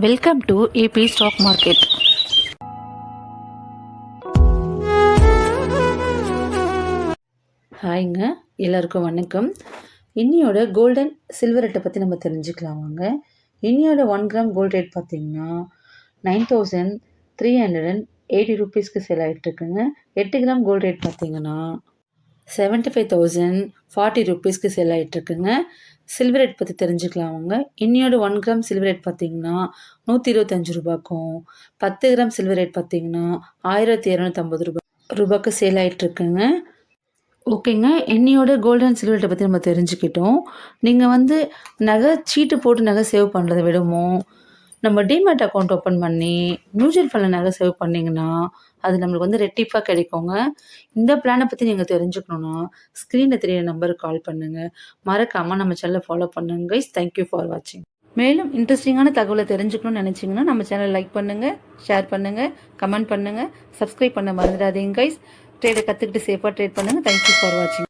Welcome to AP stock market. ஹாய்ங்க, எல்லாருக்கும் வணக்கம். இன்னியோட கோல்டன் சில்வர் ரேட்டை பற்றி நம்ம தெரிஞ்சுக்கலாம் வாங்க. இன்னியோட 1 கிராம் கோல்ட் ரேட் பார்த்திங்கன்னா 9380 ரூபீஸ்க்கு சேல் ஆகிட்டுருக்குங்க. 8 கிராம் கோல்ட் ரேட் பார்த்திங்கன்னா 75,040 ரூபீஸ்க்கு சேல் ஆகிட்டுருக்குங்க. சில்வர் ரேட் பற்றி தெரிஞ்சுக்கலாம் வாங்க. இன்னியோட 1 கிராம் சில்வர் ரேட் பார்த்திங்கன்னா 125 ரூபாய்க்கும், 10 கிராம் சில்வர் ரேட் பார்த்திங்கன்னா 1250 ரூபாய்க்கு சேல் ஆகிட்டுருக்குங்க. ஓகேங்க, இன்னியோட கோல்டன் சில்வர் ரேட்டை பற்றி நம்ம தெரிஞ்சுக்கிட்டோம். நீங்கள் நகை சீட்டு போட்டு நகை சேவ் பண்ணுறதை விடவும் நம்ம டிமேட் அக்கௌண்ட் ஓப்பன் பண்ணி மியூச்சுவல் ஃபண்டில் நகை சேவ் பண்ணிங்கன்னா அது நம்மளுக்கு ரெட்டிப்பாக கிடைக்குங்க. இந்த பிளானை பற்றி நீங்கள் தெரிஞ்சுக்கணுன்னா ஸ்க்ரீனில் தெரிய நம்பருக்கு கால் பண்ணுங்கள். மறக்காமல் நம்ம சேனலை ஃபாலோ பண்ணுங்க கைஸ். தேங்க்யூ ஃபார் வாட்சிங். மேலும் இன்ட்ரெஸ்டிங்கான தகவலை தெரிஞ்சுக்கணும்னு நினச்சிங்கன்னா நம்ம சேனலை லைக் பண்ணுங்கள், ஷேர் பண்ணுங்கள், கமெண்ட் பண்ணுங்கள், சப்ஸ்கிரைப் பண்ண மறந்துடாதீங்க கைஸ். ட்ரேடை கற்றுக்கிட்டு சேஃபாக ட்ரேட் பண்ணுங்கள். தேங்க்யூ ஃபார் வாட்சிங்.